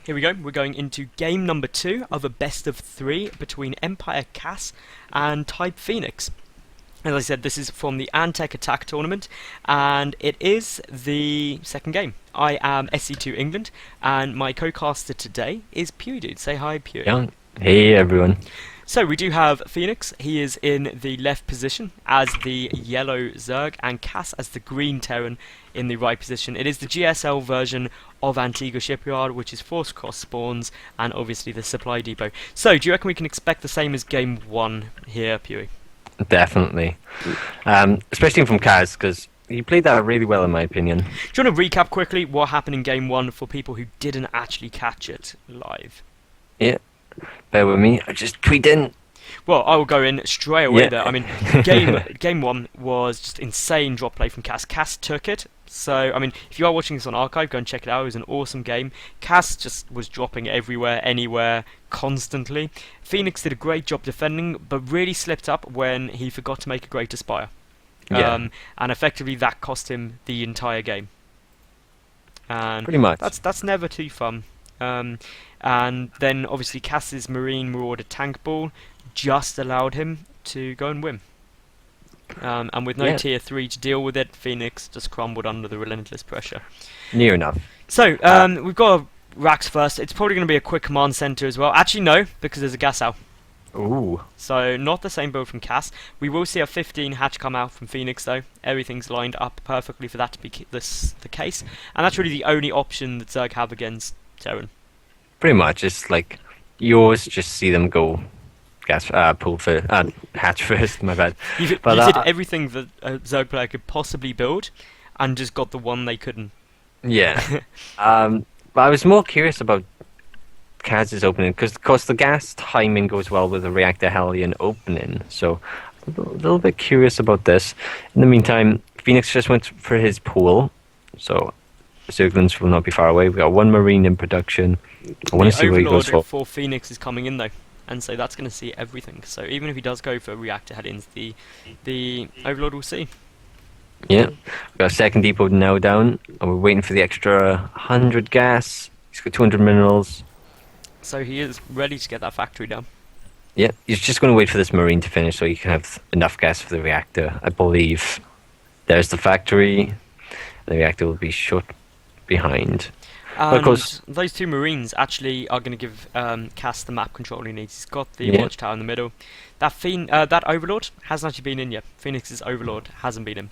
Here we go. We're going into game number 2 of a best of 3 between EmpireKas and TypePhoeNix. As I said, this is from the Antec attack tournament, and it is the second game. I am SC2 England, and my co-caster today is Pughy Dude. Say hi, Pughy. Yeah. Hey everyone. So we do have Phoenix. He is in the left position as the yellow Zerg, and Cass as the green Terran in the right position. It is the GSL version of Antigua Shipyard, which is force cross spawns and obviously the supply depot. So do you reckon we can expect the same as game 1 here, Pughy? Definitely. Especially from Kaz, because he played that really well in my opinion. Do you want to recap quickly what happened in game 1 for people who didn't actually catch it live? Yeah. Bear with me, I just tweet in. Well, I will go in straight away Yeah. there. I mean, game 1 was just insane drop play from Cass. Cass took it. So, I mean, if you are watching this on archive, go and check it out. It was an awesome game. Cass just was dropping everywhere, anywhere, constantly. Phoenix did a great job defending, but really slipped up when he forgot to make a Greater Spire. Yeah. And effectively that cost him the entire game. And Pretty much. That's never too fun. And then obviously Cass's Marine Marauder tank ball just allowed him to go and win. And with no tier 3 to deal with it, Phoenix just crumbled under the relentless pressure. Near enough. So, we've got racks first. It's probably going to be a quick command center as well. Actually, no, because there's a gas out. Ooh. So, not the same build from Cass. We will see a 15 hatch come out from Phoenix, though. Everything's lined up perfectly for that to be the case. And that's really the only option that Zerg have against Terran. Pretty much. It's like you always just see them go gas pull for hatch first, my bad. You did everything that a Zerg player could possibly build and just got the one they couldn't. Yeah. But I was more curious about Kaz's opening, because of course the gas timing goes well with the reactor Hellion opening, so a little bit curious about this. In the meantime, Phoenix just went for his pool, so Zerglings will not be far away. We got one Marine in production. I want to see what he goes for Phoenix is coming in though, and so that's going to see everything. So even if he does go for reactor Hellions, the Overlord will see. Yeah, we've got a second depot now down, and we're waiting for the extra 100 gas. He's got 200 minerals. So he is ready to get that factory down. Yeah, he's just going to wait for this Marine to finish so he can have enough gas for the reactor, I believe. There's the factory. The reactor will be shut behind. And of course, those two Marines actually are going to give Cass the map control he needs. He's got the watchtower in the middle. That Overlord hasn't actually been in yet. Phoenix's Overlord hasn't been in.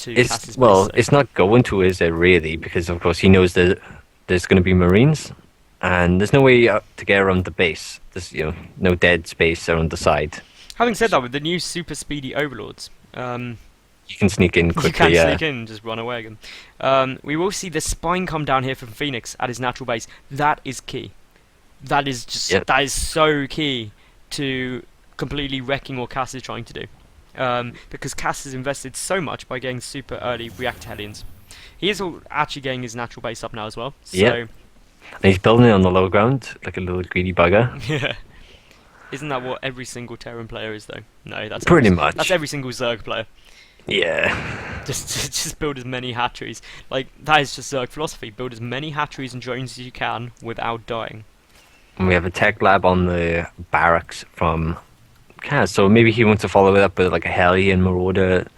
It's not going to, is it really? Because of course he knows that there's going to be Marines, and there's no way to get around the base. There's no dead space around the side. Having said that, with the new super speedy Overlords, you can sneak in quickly. You can sneak in and just run away again. We will see the spine come down here from Phoenix at his natural base. That is key. That is that is so key to completely wrecking what Cass is trying to do. Because Cass has invested so much by getting super early reactor Hellions. He is actually getting his natural base up now as well. So and he's building it on the low ground like a little greedy bugger. Yeah. Isn't that what every single Terran player is though? No, that's pretty much. That's every single Zerg player. Yeah. Just build as many hatcheries. Like, that is just Zerg philosophy. Build as many hatcheries and drones as you can without dying. And we have a tech lab on the barracks from Kaz, so maybe he wants to follow it up with like a Hellion Marauder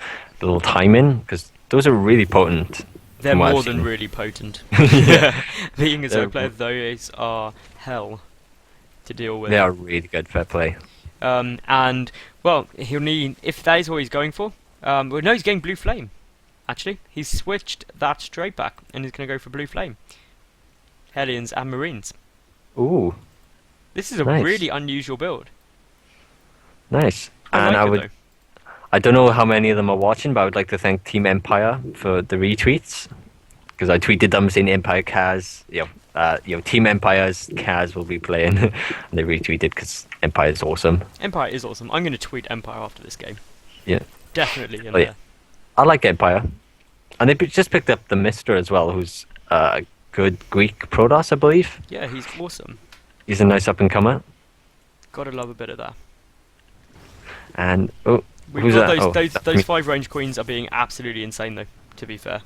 little timing, because those are really potent. They're more than really potent. Yeah. Being a Zerg player, those are hell to deal with. They are really good, fair play. And, well, he'll need, if that is what he's going for, well, no, he's getting Blue Flame. Actually, he's switched that straight back, and he's going to go for Blue Flame. Hellions and Marines. Ooh. This is a really unusual build. Nice. I don't know how many of them are watching, but I would like to thank Team Empire for the retweets, because I tweeted them saying EmpireKas, Team Empire's Kaz will be playing, and they retweeted because Empire is awesome. Empire is awesome. I'm going to tweet Empire after this game. Yeah. Definitely in there. I like Empire. And they just picked up the Mister as well, who's a good Greek Protoss, I believe. Yeah, he's awesome. He's a nice up-and-comer. Gotta love a bit of that. And, who's that? Those 5 range queens are being absolutely insane, though, to be fair.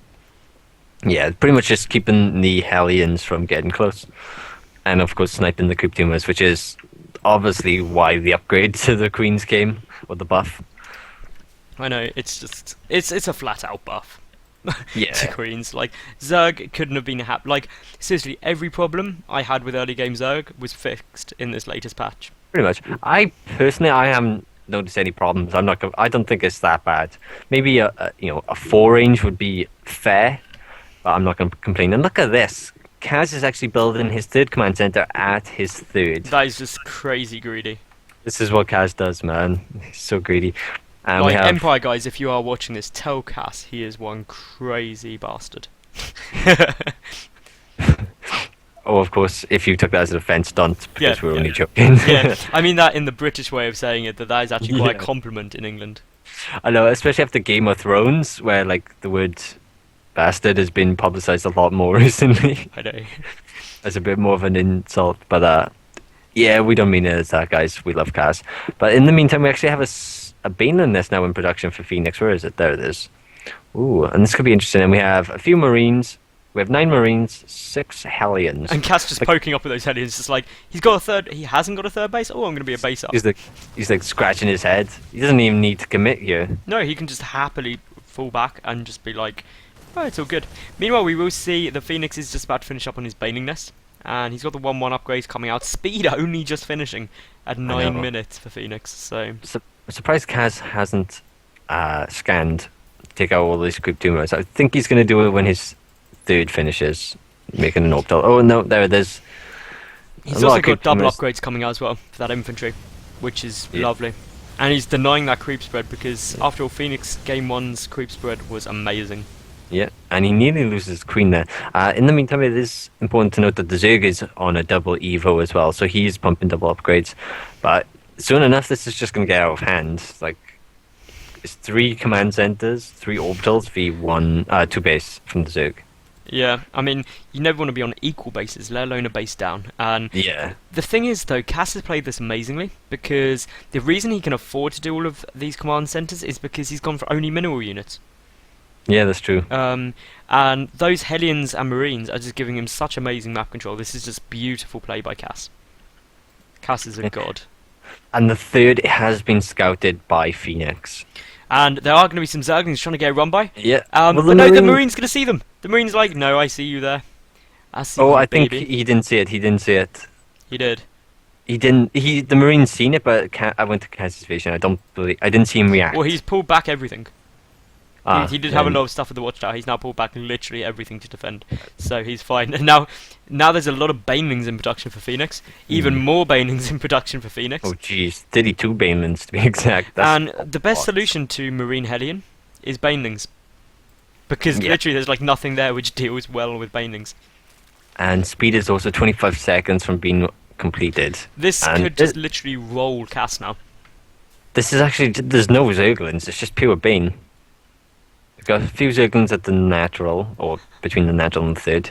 Yeah, pretty much just keeping the Hellions from getting close. and of course sniping the creep tumors, which is obviously why the upgrade to the queens came, or the buff. I know, it's just it's a flat out buff. Yeah. To queens. Like, Zerg couldn't have been happy. Like, seriously, every problem I had with early game Zerg was fixed in this latest patch. Pretty much. I personally, I haven't noticed any problems. I'm not. I don't think it's that bad. Maybe a 4 range would be fair, but I'm not going to complain. And look at this. Kaz is actually building his 3rd command center at his 3rd. That is just crazy greedy. This is what Kaz does, man. He's so greedy. And like, we have... Empire guys, if you are watching this, tell Cass he is one crazy bastard. Oh, of course, if you took that as an offense, don't, because Yeah, we're yeah, only yeah. joking. Yeah, I mean that in the British way of saying it, that is actually quite a Yeah. compliment in England. I know, especially after Game of Thrones, where like the word bastard has been publicized a lot more recently. I know. As a bit more of an insult, but yeah, we don't mean it as that, guys. We love Kaz. But in the meantime, we actually have a Baneland nest now in production for Phoenix. Where is it? There it is. Ooh, and this could be interesting. And we have a few Marines. We have 9 Marines, 6 Hellions. And Cass just poking up with those Hellions, just like, he hasn't got a 3rd base? Oh, I'm going to be a base up. He's like scratching his head. He doesn't even need to commit here. No, he can just happily fall back and just be like, oh, it's all good. Meanwhile, we will see the Phoenix is just about to finish up on his Baning Nest. And he's got the 1-1 upgrades coming out. Speed only just finishing at 9 minutes for Phoenix. So I'm surprised Kaz hasn't scanned to take out all these creep tumors. I think he's going to do it when his 3rd finishes, making an orbital. Oh no, there it is. He's also got double upgrades coming out as well for that infantry, which is lovely. And he's denying that creep spread because, after all, Phoenix Game 1's creep spread was amazing. Yeah, and he nearly loses Queen there. In the meantime, it is important to note that the Zerg is on a double Evo as well, so he's pumping double upgrades. But soon enough, this is just going to get out of hand. Like, it's 3 command centers, 3 orbitals, v 2 base from the Zerg. Yeah, I mean, you never want to be on equal bases, let alone a base down. And yeah, the thing is, though, Cass has played this amazingly, because the reason he can afford to do all of these command centers is because he's gone for only mineral units. Yeah, that's true. And those Hellions and Marines are just giving him such amazing map control. This is just beautiful play by Cass. Cass is a god. And the 3rd has been scouted by Phoenix. And there are going to be some Zerglings trying to get a run by. Yeah. But no, the Marine's going to see them. The Marine's like, no, I see you there. I see you, I baby. think he didn't see it. He didn't see it. He did. He didn't. The Marine's seen it, but I went to Kaz's vision. I didn't see him react. Well, he's pulled back everything. He did have a lot of stuff at the watchtower. He's now pulled back literally everything to defend, so he's fine. And now there's a lot of Banelings in production for Phoenix. Even more Banelings in production for Phoenix. Oh jeez, 32 Banelands to be exact. And the best solution to Marine Hellion is Banelings, because literally there's like nothing there which deals well with Banelings. And speed is also 25 seconds from being completed. This could just literally roll Cass now. This is actually, there's no Zerglings. It's just pure Bane. We've got a few Zerglings at the natural, or between the natural and the 3rd.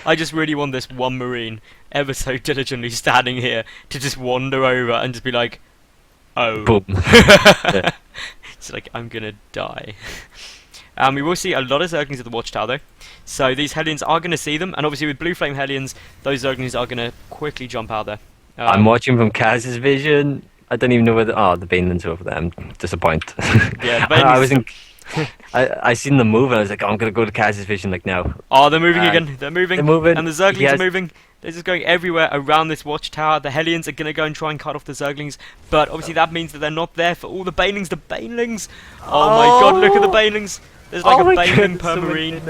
I just really want this one Marine ever so diligently standing here to just wander over and just be like, oh. Boom. It's like, I'm gonna die. We will see a lot of Zerglings at the watchtower though. So these Hellions are gonna see them, and obviously with Blue Flame Hellions, those Zerglings are gonna quickly jump out there. I'm watching from Kaz's vision. I don't even know whether... Oh, the Banelands are over there. I'm disappointed. Yeah, the I was in... I seen them move and I was like, oh, I'm gonna go to Kaz's vision like now. Oh, they're moving again. They're moving. And the Zerglings are moving. They're just going everywhere around this watchtower. The Hellions are gonna go and try and cut off the Zerglings, but obviously that means that they're not there for all the Banelings. The Banelings! Oh my god, look at the Banelings! There's like a Baneling per Marine.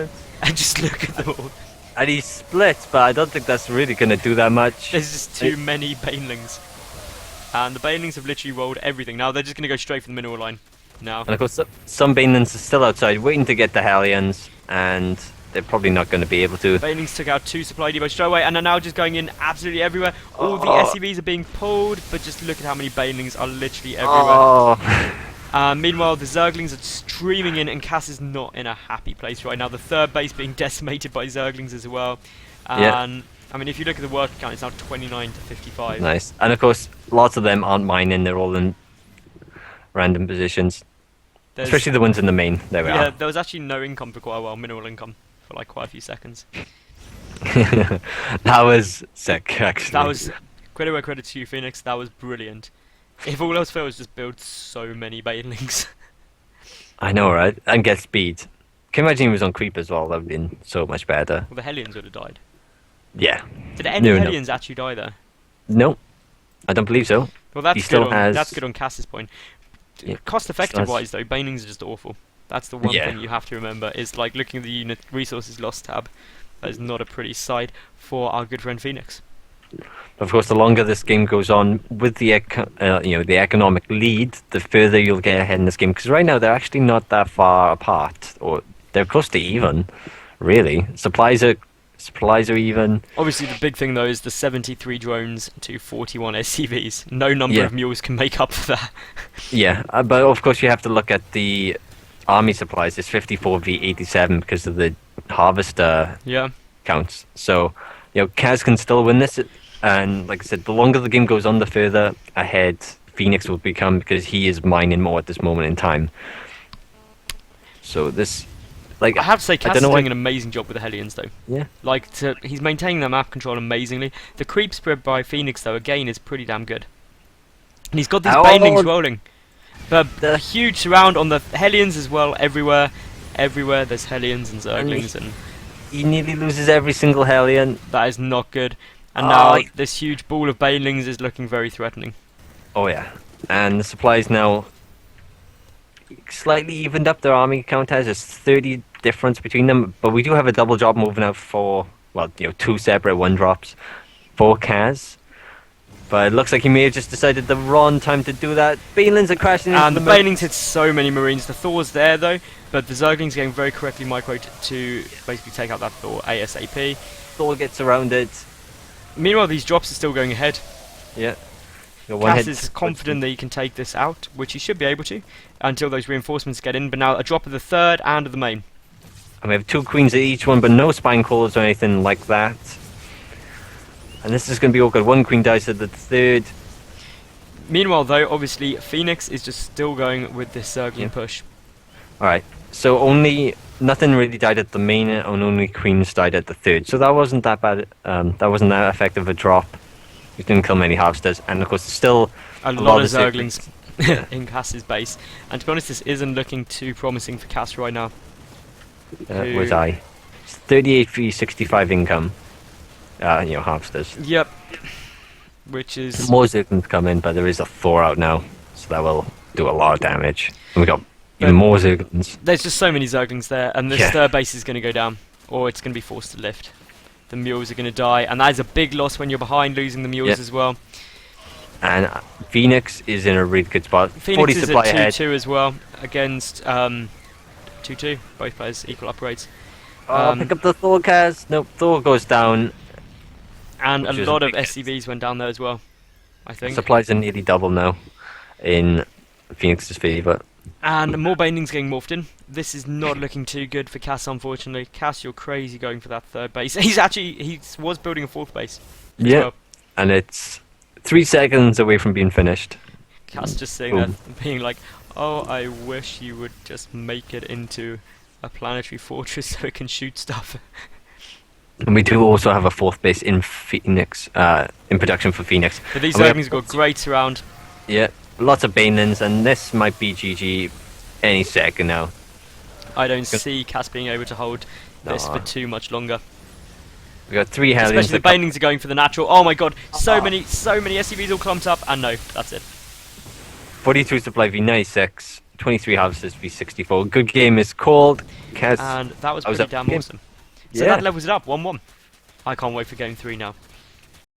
And just look at them all. And he splits, but I don't think that's really gonna do that much. There's just too many Banelings. And the Banelings have literally rolled everything. Now they're just gonna go straight for the mineral line. Now. And of course, some Banelands are still outside, waiting to get the Hellions, and they're probably not going to be able to. Banelings took out 2 supply depots straight away, and are now just going in absolutely everywhere. All the SCVs are being pulled, but just look at how many Banelings are literally everywhere. Meanwhile, the Zerglings are streaming in, and Cass is not in a happy place right now. The 3rd base being decimated by Zerglings as well. And I mean, if you look at the work count, it's now 29 to 55. Nice. And of course, lots of them aren't mining, they're all in random positions. Especially the ones in the main. There we are. Yeah, there was actually no income for quite a while, minimal income for like quite a few seconds. That was sick, actually. That was credit where credit's due, Phoenix. That was brilliant. If all else fails, just build so many banelings. I know, right? And get speed. Can you imagine he was on creep as well? That would have been so much better. Well, the Hellions would have died. Yeah. Did any No, no. Hellions actually die there? No, I don't believe so. Well, that's He good. still has- That's good on Cass's point. Yeah. Cost-effective wise, though, banelings are just awful. That's the one Yeah. thing you have to remember. Is like looking at the unit resources lost tab. That is not a pretty sight for our good friend Phoenix. Of course, the longer this game goes on, with the the economic lead, the further you'll get ahead in this game. Because right now they're actually not that far apart, or they're close to even. Really, supplies are even. Obviously, the big thing though is the 73 drones to 41 SCVs. No number Yeah. of mules can make up for that. Yeah, but of course you have to look at the army supplies. It's 54 v 87 because of the harvester Yeah. counts. So, Kaz can still win this. And like I said, the longer the game goes on, the further ahead Phoenix will become because he is mining more at this moment in time. So this, like, I have to say, Cass don't is know doing why- an amazing job with the Hellions, though. Yeah. Like, he's maintaining their map control amazingly. The creep spread by Phoenix, though, again, is pretty damn good. And he's got these Oh, banelings rolling. But the- a huge surround on the Hellions as well, everywhere. Everywhere there's Hellions and Zerglings, and He nearly loses every single Hellion. that is not good. And Oh, now this huge ball of banelings is looking very threatening. Oh yeah, and the supplies now slightly evened up. Their army count has there's 30 difference between them, but we do have a double job moving out for two separate one drops for Kaz. But it looks like he may have just decided the wrong time to do that. Banelings are crashing into And the the banelings hit so many Marines. The Thor's there though, but the Zerglings getting very correctly microed to basically take out that Thor ASAP. Thor gets surrounded. Meanwhile, these drops are still going ahead. Yeah. Got one Cass hit. is confident that he can take this out, which he should be able to, until those reinforcements get in. But now a drop of the third and of the main. And we have 2 queens at each one, but no spine callers or anything like that. And this is going to be all good. 1 queen dies at the third. Meanwhile, though, obviously Phoenix is just still going with this Zergling push. Alright, so nothing really died at the main, and only queens died at the third. So that wasn't that bad. That wasn't that effective a drop. We didn't kill many harvesters, and of course, still A lot of Zerglings. Zerglings in Cass's base. And to be honest, this isn't looking too promising for Cass right now. Was I? It's 38 v 65 income. Harvesters. Yep. Which is... More Zerglings come in, but there is a Thor out now, so that will do a lot of damage. And we got even more Zerglings. There's just so many Zerglings there, and this Yeah. third base is going to go down. Or it's going to be forced to lift. The mules are going to die, and that is a big loss when you're behind, losing the mules Yeah. as well. And Phoenix is in a really good spot. 40 Phoenix is supply at ahead. 2-2 as well, against 2-2. Both players equal upgrades. Pick up the Thor, Kaz. Nope, Thor goes down. And Which a is lot of big. SCVs went down there as well, I think. Supplies are nearly double now in Phoenix's favour. And more banelings getting morphed in. This is not looking too good for Cass, unfortunately. Cass, you're crazy going for that third base. He was building a fourth base. as Yeah, well. and it's 3 seconds away from being finished. Cass just sitting there Boom. being like, oh, I wish you would just make it into a planetary fortress so it can shoot stuff. And we do also have a 4th base in Phoenix, in production for Phoenix. But these And we have- Zerglings have got great surround. Yeah, lots of banelings, and this might be GG any second now. I don't see Cass being able to hold this for Nah. too much longer. We got 3 Hellions. Especially the banelings are going for the natural. Oh my god, so many SCVs all clumped up, and no, that's it. 42 supply v96, 23 harvesters v64. Good game is called. Kaz. And that was That was pretty a damn game. awesome. So Yeah. that levels it up, 1-1. I can't wait for game 3 now.